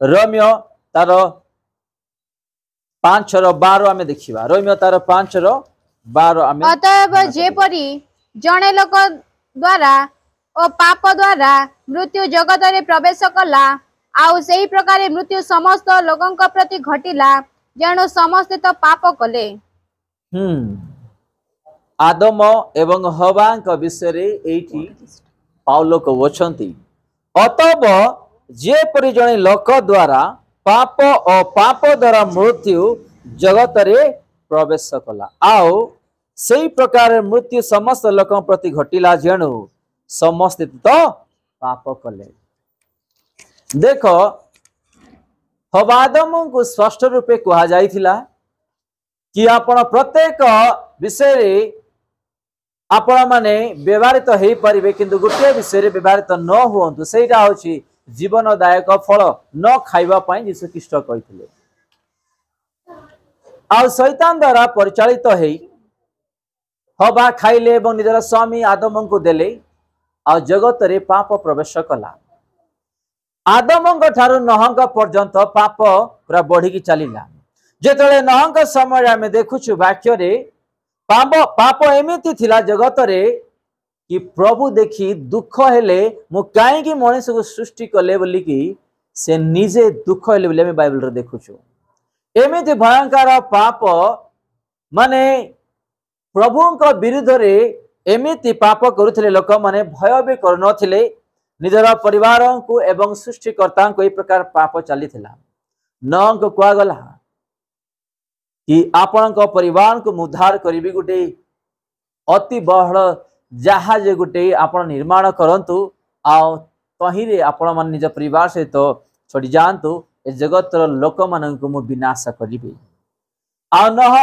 Romeo तार 5:12 आमे देखिबा। रोमियो तार 5:12 आमे अतएव जेपरी जणे लोक द्वारा ओ पाप द्वारा मृत्यु जगत रे प्रवेश कला आउ सही प्रकार मृत्यु समस्त लोकंक प्रति घटिला जेणु समस्त तो पाप कले। आदम एवं हवांक विषय रे एठी पाउलो कहउछंती अतएव जेपरि जणे लोक द्वारा पाप और पाप द्वारा मृत्यु जगत रे प्रवेश कला आउ सही प्रकार मृत्यु समस्त लोक प्रति घटिला जेणु समस्त तो पाप कले। देख हवादम को स्पष्ट रूपे कहा जाइथिला कि आपण प्रत्येक विषय रे आपण माने व्यवहारित हो पारे किंतु गोटे विषय व्यवहारित न हुंतु सेटा होछि जीवनदायक फल न खाइबा पई यीशु ख्रीष्ट कहिथिले। आ शैतान द्वारा परिचालित हेई हवा खाइले एवं निजर स्वामी आदम को देले आ जगत रे पाप प्रवेश कला। आदम ठारू नहंग पर्यंत पाप पूरा बढ़ी की चलीला। जेतले नहंग समय आमे देखुछु वाक्य रे पाप एमिति थिला जगत रे कि प्रभु देखी दुख हेले मु काहे की मनुष्य को सृष्टि कले बोली कि से निजे दुख हेले बोली आमे बाइबल रे देखुछु। एमिति भयंकर पाप माने प्रभुंक विरुद्ध रे एमिति पाप करुथिले लोक माने भय भी करनथिले निजर परिवार को एवं सृष्टिकर्ता को एक प्रकार पाप चली थिला। नंक कुआ गला कि आपण परिवार को उद्धार करी गोटे अति बड़ जहाज गोटे आपण निर्माण करंतु आउ तही रे आपण मन निज परिवार सहित तो छोड़ी जातु ए जगतर लोक मान को मु विनाश करी आ नह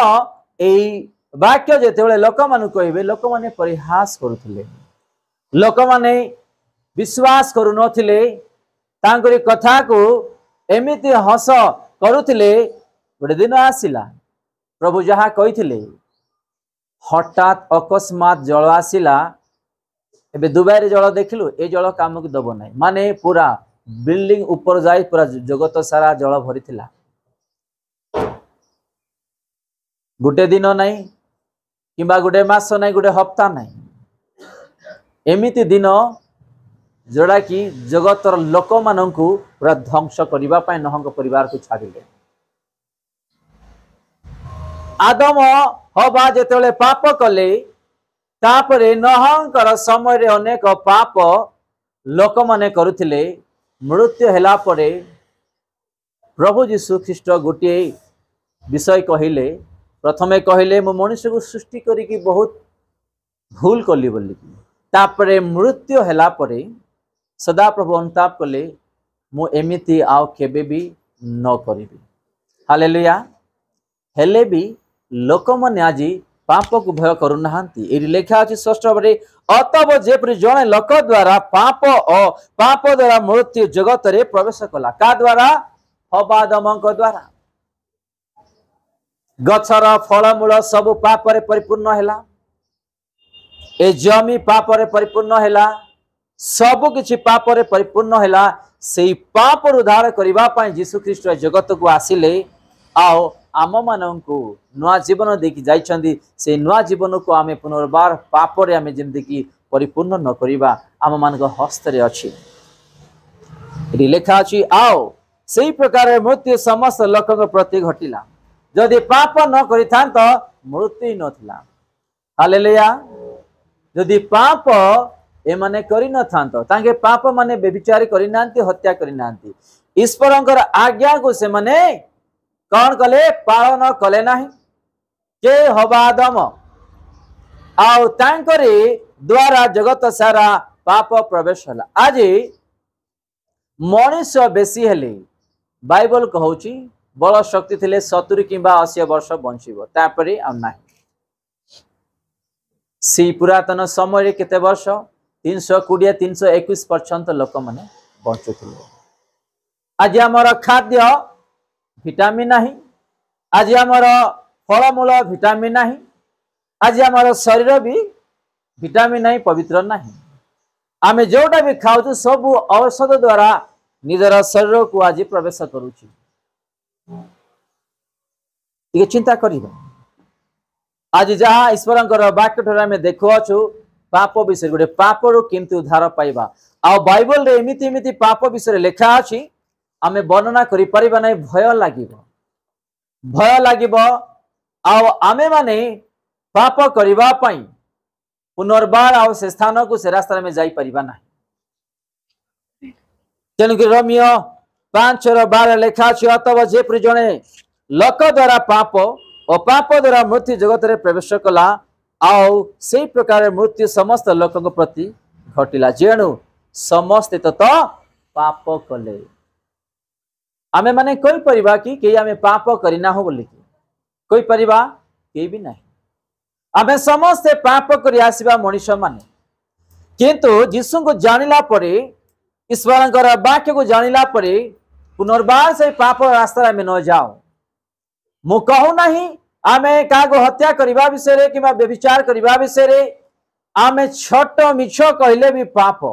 एई वाक्य जेते लोक मान कहबे लोक माने परिहास करुथिले लोक माने विश्वास करू नथिले तांकरी कथा को एमिति हस करुथिले। गोटे दिन आसिला प्रभु जहा कहिथिले हठात अकस्मात जल आसिला एबे दुबाई रे जल देखिलु ए जल काम को दब नाही माने पूरा बिल्डिंग ऊपर जाई पूरा जगत सारा जल भरी थिला। गोटे दिन नाही किबा गोटे मास नाही गोटे हफ्ता नाही एमिति दिन जोड़ा कि जगतर लोक मानू पूरा ध्वंस करने नहंग परिवार को छाड़िले। आदम हवा जेतेबेले पाप कले तापरे नहंकर समय रे अनेक पाप लोक माने करुथिले। मृत्यु हेला परे प्रभु यीशु ख्रीष्ट गोटे विषय कहिले प्रथमे कहिले मु मनुष्य को सृष्टि करी बहुत भूल कली बोली तापरे मृत्यु हेला परे सदा प्रभु अनुताप कले मु एमिति आउ केबे भी न करिबी। हालेलुया। हेले भी लोक माने आज पाप को भय करू नाहंती। ए लेखा अछि स्पष्ट भाबरे अतव जेपरि जणे लोक द्वारा पाप और पाप द्वारा मृत्यु जगत रे प्रवेश कला का द्वारा हवादमक द्वारा गछर फलमूल सब पाप रे परिपूर्ण हैला ए जमी पाप रे परिपूर्ण हैला सब किछि पाप रे परिपूर्ण हैला। सेई पाप उद्धार करिबा पई यीशु ख्रीष्ट जगत को आसिले आओ आम माननकु नुआ जीवन देखि जाइछंदी से नुआ जीवन को आमे पुनर्बार पाप रे आमे जेमति कि परिपूर्ण न करिबा आम मानक हस्त रे अछि। रि लेखा अछि आओ सेई प्रकार मृत्यु समस्त लोकक प्रति घटिला जदि पाप न करिथान तो मृत्यु नथिला। हालेलुया। जदि पाप ए माने करि न थान तो तांगे पाप माने व्यभिचार करि नांती हत्या करि नांती ईश्वरंकर आज्ञा को से माने कौन कले पालन कले नाही के हवादम आउ तांकरे द्वारा जगत सारा पाप प्रवेश हला। आज मनुष्य बेसी हेले बाइबल कहउची बल शक्ति थिले 70 किंबा 80 वर्ष बंचिबो तापरे आ नाही। सी पुरातन समय रे केते वर्ष 320 321 पर्यंत लोक माने बंचुथिले। आज हमर खाद्य विटामिन नाही आज हमर फलमूल विटामिन नाही आज हमर शरीर भी विटामिन नाही पवित्र नाही आमे जोटा भी खाउ सब औषध द्वारा निजर शरीर को आज प्रवेश करुची। चिंता करिबा आज जहाँ ईश्वर वाक्य ठारे आम देखुछु पाप विषय गोटे पाप रु केमती उद्धार पाइबा आ बाइबल रे एमिति एमिति पाप विषय लिखा अछि आमे वर्णना करि परिबा नै भय लागिबो आमे माने पाप करिबा पई पुनर्बार आ से स्थान को से रास्ता में जाई परिबा ना तेणुक रोमियो 5:12 लिखा अछि अतः जे जणे लोक द्वारा पाप और पाप द्वारा मृत्यु जगत रे प्रवेश कला आउ से प्रकार मृत्यु समस्त लोक प्रति घटिला जेणु समस्त तो पाप कले आमे माने कोई परिबा कि आमे पाप करिना हो बोली कोई परिबा के भी नहीं आमे समस्त पाप करि आसीबा मनुष्य माने किंतु यीशु को जानिला परे ईश्वरंकर वाक्य को जानिला परे पुनर्बार से पाप रास्ता में न जाओ मु कहू नहीं आमे कागो हत्या करबा विषय रे किबा व्यभिचार करबा विषय रे आमे छोट मिछ कहले भी पाप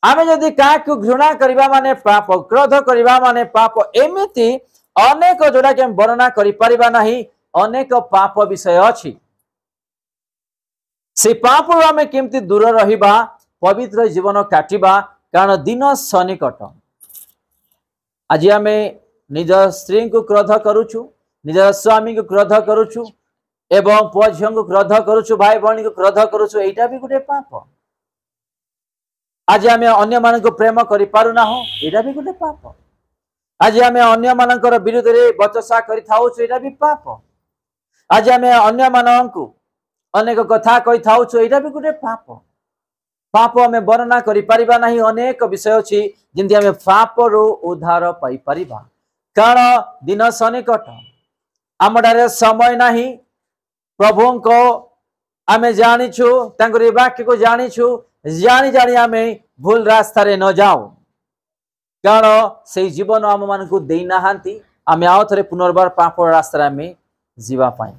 आमे जदि काकु घृणा करबा माने पाप क्रोध करबा माने पाप एमिति अनेक जोड़ा के वर्णना करि परिबा नहीं अनेक पाप विषय अछि से पाप आमे केमति दूर रहिबा पवित्र जीवन काटिबा कारण दिन सनिकट आज आमे निज स्त्री को क्रोध करुछु निज स्वामी को क्रोध करुछु एवं पुआ झियो को क्रोध करुछु भाई भौणी को क्रोध करुछु एटा भी गोटे पाप आज आमे अन्य मान को प्रेम करि पारु ना हो एटा भी गोटे पाप आज आमे अन्य मानकर विरुद्ध रे बचसा करि थाउछु एटा भी पाप आज आमे अन्य मान को अनेक कथा कहि थाउछु एटा भी गोटे पाप पाप आमे वर्णना करि परिबा नहीं अनेक विषय अछि जिंदि आमे पाप रो उद्धार पाई परिबा कारण दिन सनिकट आमडारे समय नहीं प्रभु को आमे जानिछु तांकर वाक्य को जानिछु जानी जानी आमे भूल रास्ता रे न जाओ कारण से जीवन आम मान को देई नाहांती आमे आउ थरे पुनर्बार पाप रास्ता में जीवा पाई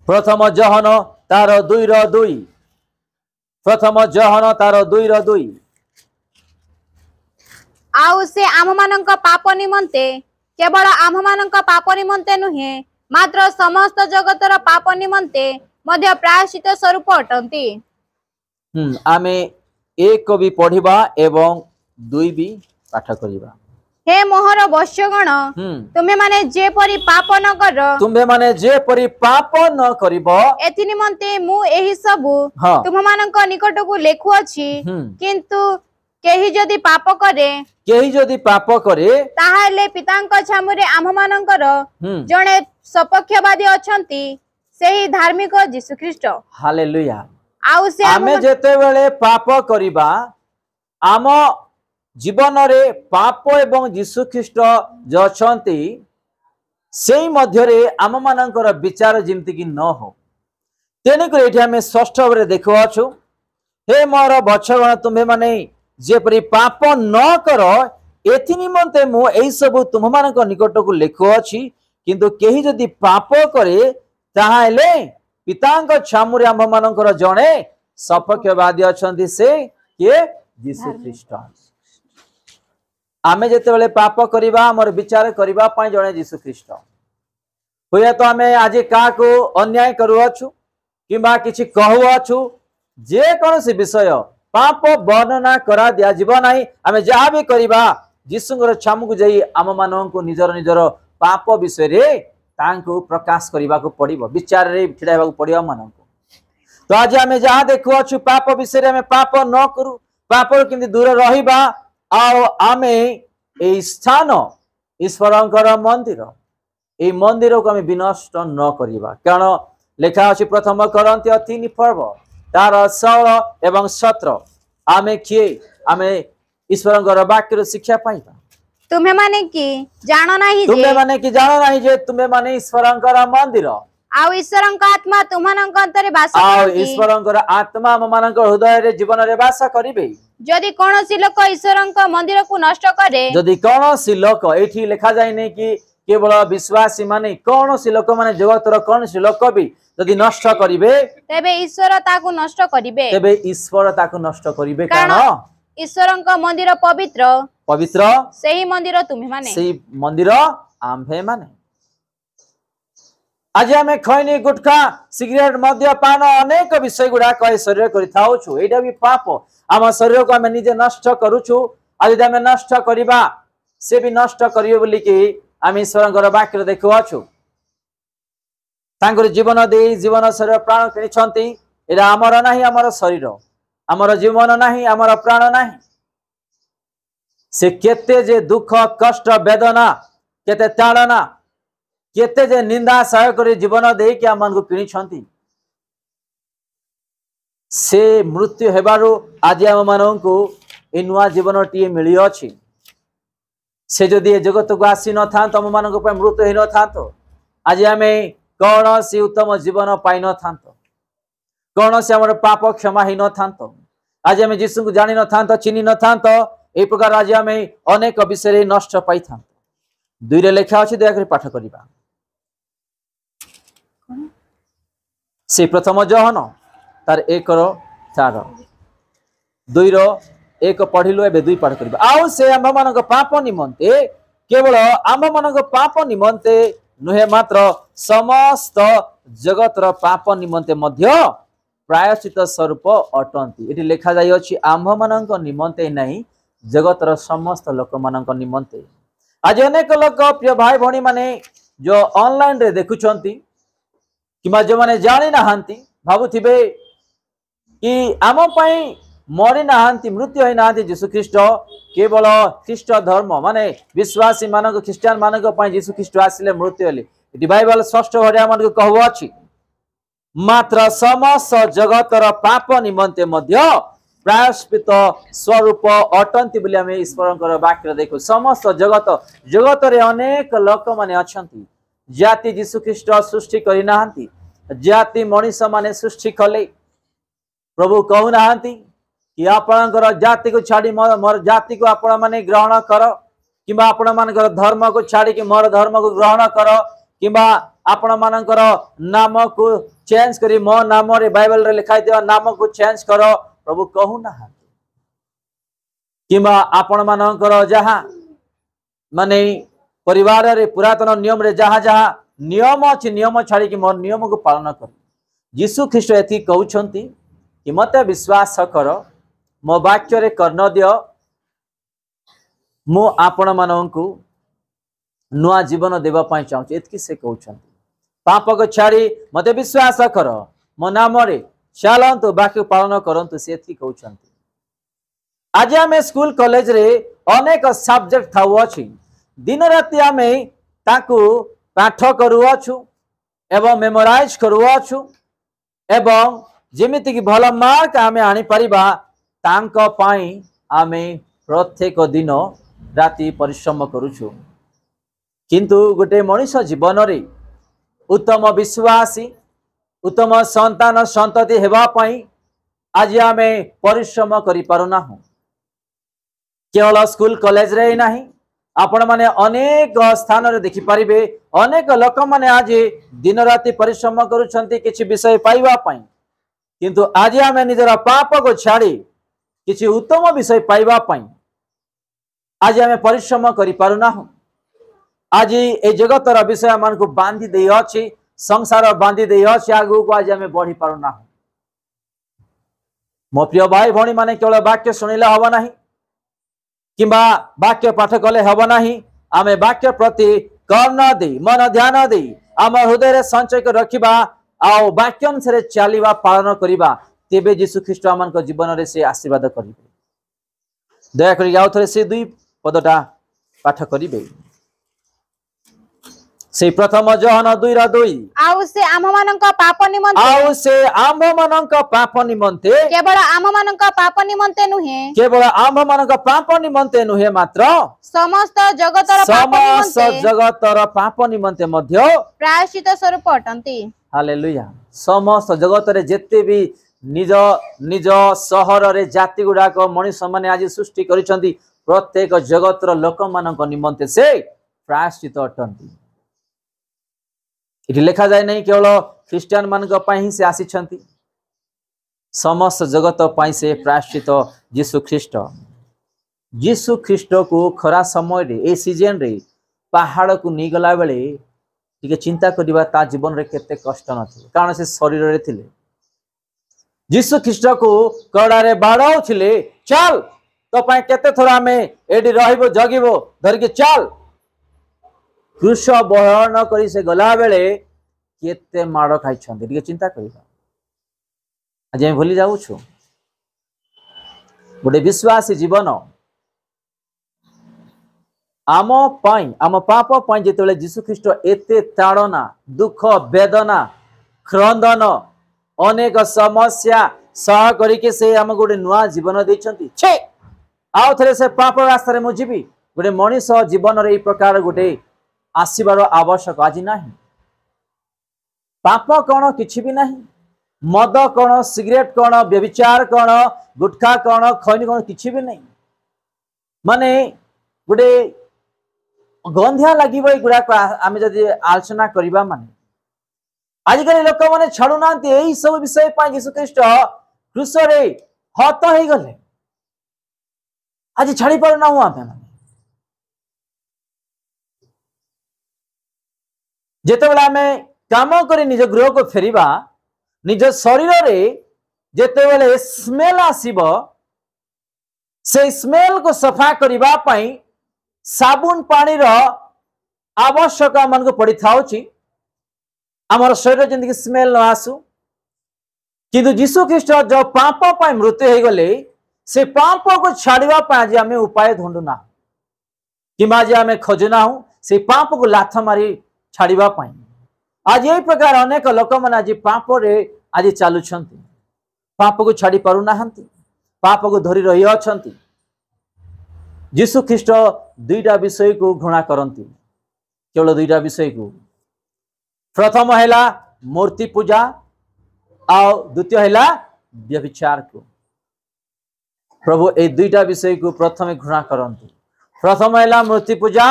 प्रथम जहन तार 2:2 प्रथम जहन तार 2:2 आउ से आम मानक पाप निमंते केवल आम मानक पाप निमंते नुहे मात्र समस्त जगतर पाप निमंते मध्य प्रायश्चित स्वरूप अटंती आमे एक भी पढ़िबा एवं 2 भी पाठ करिबा हे मोहर वश्यगण तुम्हें माने जे परि पाप न कर तुम्हें माने जे परि पाप न करिबो एथि निमंते मु एही सबु तुम मानक निकट को लेखु अछि किंतु केही जदि पाप करे ताहाले पितांक छामुरे आम मानकर जणे सपक्षवादी अछंती सेही धार्मिक यीशु ख्रीष्ट हालेलुया आउ से आमे जेते बेले पाप करिबा आम जीवन रे पाप एवं यीशु ख्रीष्ट जो अछंती सेही मध्य रे आम मानकर विचार जिमति कि न हो तेने को एठी हमें षष्ठ भाବରେ देखुछु हे मोर बच्छगण तुम्हे माने जेपरि पाप न कर एथि निमंते मु एई सब तुम मानक निकट को लेखु अछि किंतु केही जदि पाप करे ताहाले पितांक छामुरे आम मानकर जणे सपक्षवादी अछंती से के यीशु ख्रीष्ट आमे जेते बेले पाप करिबा हमर विचार करिबा पय जणे यीशु ख्रीष्ट होया तो आमे आज का को अन्याय करू अछु किबा किछि कहू अछु जे कोनोसी विषय पाप वर्णना करा दिया जीव नाही आमे जहा भी करिबा यीशुंगर छामु को जाई आम मानन को निजर निजर पाप विषय रे तांको प्रकाश करिबा को पड़िबो विचार रे ठिडाइबा को पड़िबो मानन को तो आज आमे जहा देखु अछु पाप विषय रे आमे पाप न करू पाप किंतु दूर रहिबा आउ आमे ए स्थान ईश्वरंकर मंदिर ए मंदिर को आमे विनष्ट न करिबा कारण लेखा अछि प्रथम कोरिन्थियो 3 पर्व तार 16 एवं 17 आमे किए आमे ईश्वरंकर वाक्य शिक्षा पाइबा तुम्हें माने कि जानो नाही जे तुम्हें माने ईश्वरंकर मंदिर आउ ईश्वरंक आत्मा तुमनक अंतरे वास आउ ईश्वरंकर आत्मा ममानक हृदय रे जीवन रे वास करिबे जदि कोनोसी लोक ईश्वरंक मंदिर को नष्ट करे जदि कोनोसी लोक एठी लिखा जाय नै कि केवल विश्वासी माने कोनोसी लोक माने जगतर कोनोसी लोक भी जदि नष्ट करिवे तेबे ईश्वर ताकू नष्ट करिवे कारण ईश्वरଙ୍କ मंदिर पवित्र पवित्र सेही मंदिर तुम्ही माने से मंदिर आम्भे माने आज आम खैनी गुटखा सिगरेट मद्यपान अनेक विषय गुड़ाक शरीर कर एटा भी पाप आम शरीर को आम निजे नष्ट करुचु आज आम नष्ट करवा से भी नष्ट करियो बोली कि आम ईश्वर वाक्य देखुआछु तांकर जीवन दे जीवन शरीर प्राण किनिछंती एटा आमर नाही आमर शरीर आमर जीवन नाही आमर प्राण नाही से केते जे दुख कष्ट वेदना केते ताड़ना केते जे निंदा सह कर जीवन दे कि आम को किनिछंती से मृत्यु हेबारु आज आम माननकु ए नुआ जीवन टीए मिली अछि से जदि ए जगत को आसी न था आम मानक पे मृत्यु हेन था आज आम कौन सी उत्तम जीवन पाई न था कौन से आम पाप क्षमा ही न था आज आम जीसु को जानी न था चिन्ह न था ए प्रकार आज आम अनेक विषय नष्ट पाई था दुई रे लेखा अच्छी दयाकर पाठ करवा से प्रथम जहन तार एक चार दुई एक पढ़िलु ए दुई पाठ करवा आउ से आम मान पाप निमंते केवल आम मान पाप निमंते नुहे मात्र समस्त जगतर पाप निमंते मध्य प्रायश्चित स्वरूप अटंती एटी लिखा जाय अछि आम्भ मानक निमंते नहीं जगतर समस्त लोक मानक निमंते आज अनेक लोक प्रिय भाई भणी माने जो ऑनलाइन रे देखुछंती किमा जो माने जानि नाहंती भाबुथिबे कि आम पई मरी नाहंती मृत्यु होई नाहंती यीशु ख्रीष्ट केवल ख्रीष्ट धर्म माने विश्वासी मानक ख्रिस्टियन मानक पई यीशु ख्रीष्ट आसिले मृत्यु हेले इति बाइबल स्पष्ट भाबे हमन कहबो अछि मात्र समस्त जगतर पाप निमंते मध्य प्रायश्चित स्वरूप अटंती बोली आम ईश्वर वाक्य देखु समस्त जगत जगत रे अनेक लोक माने अछंती जाति यीशु ख्रीष्ट सृष्टि करि नाहंती जाति मनीष माने सृष्टि कले प्रभु कहू नाहंती कि आपणकर जाति को छाड़ी मोर जाति को आपण माने ग्रहण कर किंबा आपण मानकर धर्म को छाड़ी कि मोर धर्म को ग्रहण कर किंबा आपण मानकर नाम को चेंज करी मो नाम रे बाइबल रे लिखाई दिया नाम को चेंज कर प्रभु कहू ना किंबा आपण मानकर जहा माने परिवार रे पुरातन नियम रे जहा जहा नियम अछि नियम छाड़ी कि मोर नियम को पालन कर यीशु ख्रीष्ट एथि कहउछंती कि मते विश्वास कर मो वाक्य रे कर्ण दियो मु आपण माननकु नुआ जीवन देवा पाई चाहूँ एतकी से कहउछंती पाप को छाड़ी मते विश्वास कर मो नाम रे चलंतु वाक्य पालन करंतु से एतकी कहउछंती आज आमे स्कूल कॉलेज रे अनेक सब्जेक्ट थाउ अछि दिन राति आमे ताकू पाठ करूछु एवं मेमोराइज करूछु एवं जेमिति कि भल मार्क आमे आनी परिबा तांको पाई आमे प्रत्येक दिन राति परिश्रम करूछु किंतु गोटे मनुष्य जीवन रे उत्तम विश्वासी उत्तम संतान संतति हेबा पाई आज आमे परिश्रम करि पारुना हूं केवल स्कूल कॉलेज रे नाही आपण माने अनेक स्थान रे देखि परिबे अनेक लोक माने आज दिन राति परिश्रम करूछंती किछि विषय पाइबा पाई किंतु आज आमे निजर पाप को छाड़ी किछि उत्तम विषय पाइबा पाई आज आमे परिश्रम करि पारुना हूं आज ए जगतर विषय मन को बांधी देई अछि संसार बांधी देई अछि आगु को आज आमे बढ़ी पारुना हूं मो प्रिय भाई भणी माने केवल वाक्य सुनिले हबो नाही किंबा वाक्य पाठ कले हबो नाही आमे वाक्य प्रति कर्ण दे मन ध्यान दे आम हृदय रे संचय कर रखिबा आउ वाक्य अनुसार चलिबा पालन करिबा तेबे यीशु ख्रीष्ट आमन जीवन रे से आशीर्वाद करिबे दया करि आउ थरे से दुई पदटा पाठ करिबे से प्रथम जहन 2:2 आउ से आममानंक पाप निमंते आउ से आममानंक पाप निमंते केवल आममानंक पाप निमंते नुहे केवल आममानंक पाप निमंते नुहे मात्र समस्त जगतर पाप समस्त निमंते जगतर पाप निमंते मध्य प्रायश्चित स्वरूप अटंती हालेलुया समस्त जगत रे जेते भी निज निज सहर रे जाति गुडाक मनुष्य माने आज सृष्टि करिसंती प्रत्येक जगतर लोक मानक निमंते से प्रायश्चित अटंती इति लिखा जाय नहीं केवल ख्रिस्टियन मानक पई ही से आसी छंती समस्त जगत पई से प्रायश्चित यीशु ख्रीष्ट जीसु ख्रीस्ट को खरा समय रे ए सीजन रे पहाड़ को नहीं गला बेले टिके चिंता करिबा ता जीवन रे केते कष्ट नथि कारण से शरीर रे थिले जीसु ख्रीस्ट को कड़ा रे बाड़ाउ थिले चल तो पाए केते थोड़ा में एडी रहइबो जगिबो धर के चल क्रूस बहन करी से गला बेले केते माड़ खाइ छथि टिके चिंता करिबा आज हम भूली जाऊ छु गोटे विश्वासी जीवन आम पाप जिते जीशु ख्रीस्ट एते ताड़ना दुख वेदना क्रंदन अनेक समस्या सह करके से आम गोटे नुआ जीवन देइछंती छे आउ थरे से पाप रास्ता मु जीवी गोटे मनीष जीवन रे प्रकार गोटे आसीबार आवश्यक आज नाही पाप कौन किछि भी नाही मद कौन सिगरेट कौन व्यभिचार कौन गुटखा कौन खैनी कौन किछि भी नहीं माने गोटे गंधिया लगे गुड़ाक आम जदि आलोचना करवा माने आजिकल लोक मैंने छाड़ू ना यही सब विषय यीशु ख्रीस्ट क्रूस रे हत हो गले आज छाड़ी पार ना आम जिते आम काम कर निज गृह को फेरिबा निज शरीर रे जिते बेले स्मेल आसीबो से स्मेल को सफा करबा पई साबुन पानी रो आवश्यक मन को पड़ी था आमर शरीर जिंदगी स्मेल न आसू किंतु जीशु ख्रीस्ट जो पाप पाई मृत्यु हो गले से पाप को छाड़वा आज आम उपाय ढूंढू ना कि आज आम खोजुना हूं से पाप को लाथ मारी छाड़वा पाई आज यही प्रकार अनेक लोक मैंने आज पाप रे आज चलुंट पाप को छाड़ी पारु नाहंती पाप को धरी रही अछंती जीशु ख्रीस्ट दुईटा विषय को घृणा करती केवल दुईटा विषय को प्रथम है मूर्ति पूजा और द्वितीय है व्यभिचार को प्रभु ए दुईटा विषय को प्रथम घृणा करती प्रथम है मूर्ति पूजा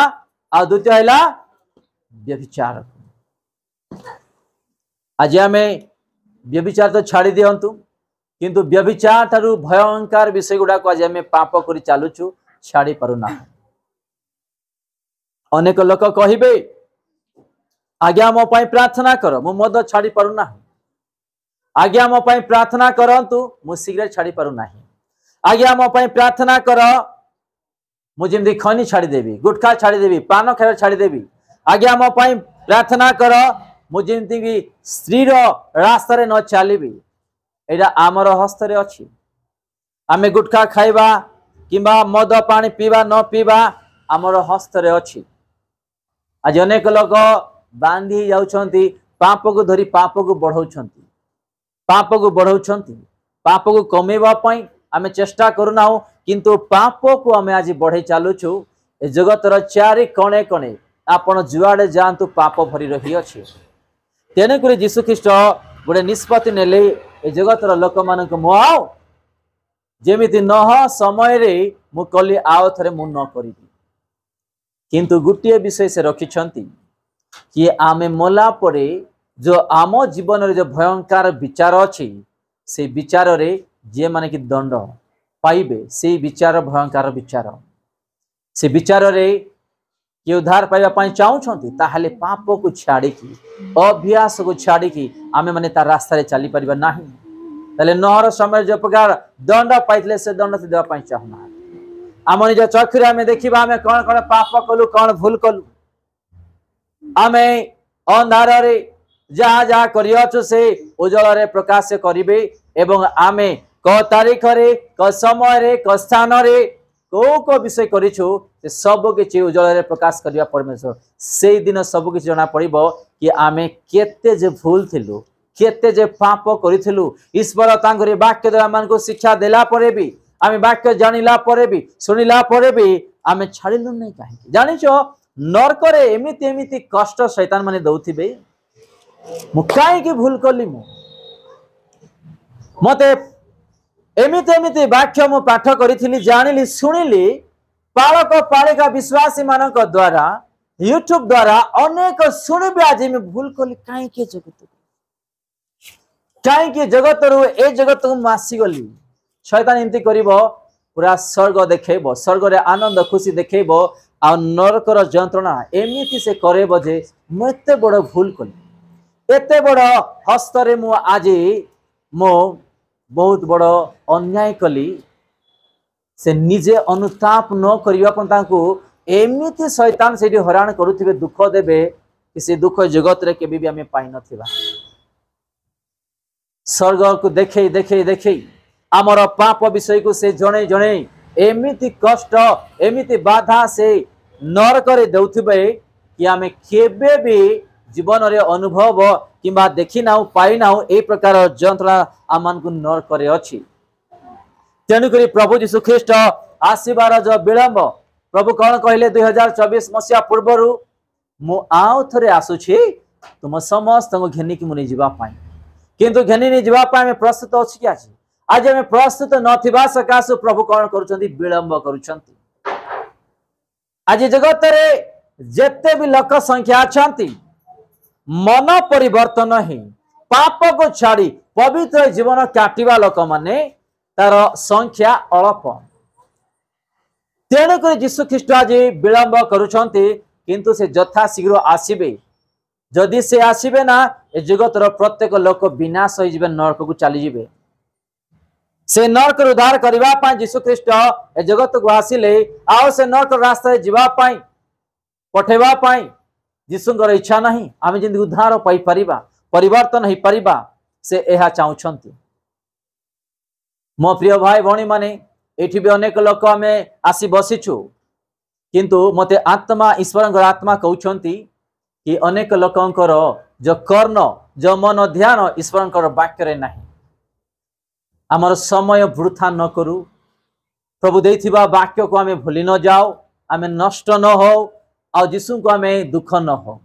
और द्वितीय है व्यभिचार को आज आम व्यभिचार तो छाड़ी दिंतु किंतु व्यभिचार ठारू भयंकर विषय गुड़ा को आज आम पाप कर चलुचु छाड़ी पारुना अनेक लोक कहिबे आज्ञा मो पाई प्रार्थना कर मु मद छाड़ी पारुना आज्ञा मो पाई प्रार्थना करंतु मु सिगरेट छाड़ी पारुना आज्ञा मो पाई प्रार्थना कर मु जेमदी खनी छाड़ी देबी गुटखा छाड़ी देबी पान खाଇବା छाड़ी देबी आज्ञा मो पाई प्रार्थना कर मु जेमती भी स्त्री रो रास्ता रे न चलीबी एटा आमर हस्त रे अछि आमे गुटखा खाइबा किंबा मद पानी पीवा न पीवा आमर हस्त रे अछि आज अनेक लोग बांधी जाउछंती पाप को धरी पाप को बढ़ाउछंती पाप को बढ़ाउछंती पाप को कमेवा पई आमे चेष्टा करूना किंतु पाप को आमे आज बढ़े चालुछु ए जगतर चारि कणे कणे आपण जुआडे जानतु पाप भरी रही अछि तेने करे यीशु ख्रीस्ट गोटे निष्पत्ति नेले ए जगतर लोक मान को मुआओ जेमिति नह समय रे मु कली आओ थरे मु न करिबी किंतु गुटिए विषय से रखिछंती कि आमे मोला परे जो आम जीवन रे जो भयंकर विचार अछि से विचार रे जे माने कि दंड पाइबे से विचार भयंकर विचार से विचार रे कि उद्धार पाइबा पाई चाहूछंती ताहाले पाप को छाड़ी की अभ्यास को छाड़ी की आमे माने तार रास्ता रे चली परिबा नाही ताले नहर समय जो प्रकार दंड पाइतले से दंड से देवा पाई चाहना आम निज चक्षुरे आमे देखिबा आमे कौन कौन पाप कलु कौन भूल कलु आमे अंधार रे जहाँ जहाँ करियछु से उज्जवल रे प्रकाश करिबे एवं आमे क तारीख रे क समय रे क स्थान रे को विषय करिछु से सब किछि उज्जवल रे प्रकाश करिया परमेश्वर से दिन सब किछि जना पड़िबो कि आमे केते जे भूल थिलु केते जे पाप करिथिलु ईश्वर तांगरे वाक्य द्वारा मन को शिक्षा देला परे भी आमे वाक्य जानिला परे भी सुनिला परे भी आमे छाड़िलु नै काहे जानिछो नरक रे एमिति एमिति कष्ट शैतान माने दउथिबे मु काहे कि भूल कली मते एमिति एमिति वाक्य मु पाठ करिथिली जानिली सुनिली पालक पालिका विश्वासी मानक द्वारा यूट्यूब द्वारा अनेक सुनिबे आज मैं भूल कली काहे के जगत रू ए जगत को मासी गली शैतान एमती करिवो पूरा स्वर्ग देखब स्वर्ग रे आनंद खुशी देखब आ नरकर जंत्रणा एमती से करेब जे मु एते बड़ भूल कली एते बड़ हस्तरे मु आज मो बहुत बड़ अन्याय कली से निजे अनुताप न करिया एमती शैतान से हरान करुथिबे दुख देबे कि से दुख जगत रे केबे भी आमे पाई नथिबा स्वर्ग को देखे देखे देखे आमर पाप विषय को से जणे जणे एमिति कष्ट एमिति बाधा से नरक रे देउथिबे कि आमे केबे भी जीवन रे अनुभव किंबा देखि नाउ पाई नाउ ए प्रकार जंत्रणा आमान को नरक रे अछि तेनु करी प्रभु यीशु ख्रीष्ट आसीबार जो विलंब प्रभु कौन कहले 2024 मसिया पूर्वरु मु आउ थरे आसुछि तुम समस्त को घेनी कि मुनि जीवा पाई किंतु घेनी नि जीवा पाई में प्रस्तुत अछि कि आज हमें प्रस्तुत नथिबा सकाशु प्रभु कौन करूछंती विलंब करूछंती आज जगत रे जेते भी लोक संख्या अछंती मन परिवर्तन ही पाप को छाड़ी पवित्र जीवन काटिबा लोक माने तार संख्या अल्प तेणुक यीशु ख्रीष्ट आज विलंब करूछंती किंतु से यथा शीघ्र आसीबे जदि से आसीबे ना ए जगतर प्रत्येक लोक विनाश हो जिबे नरक को चली जिबे से नरक उद्धार करबा पई यीशु ख्रीष्ट ए जगत को आसिले आ से नरक रास्ता जीवा पई पठेबा पई यीशुंकर इच्छा नहीं आमे जिंदगी उद्धार पाई परिबा परिवर्तन ही परिबा से एहा चाहुछंती मो प्रिय भाई भणी माने एठी भी अनेक लोक हमें आसी बसिछु किंतु मते आत्मा ईश्वर आत्मा कहउछंती कि अनेक लोकंकर जो कर्ण जो मन ध्यान ईश्वर वाक्य रे नहीं आमर समय वृथा न करू प्रभु देथिबा वाक्य को आमे भूली न जाओ आमे नष्ट न हो आ यीशु को आमे दुख न हो।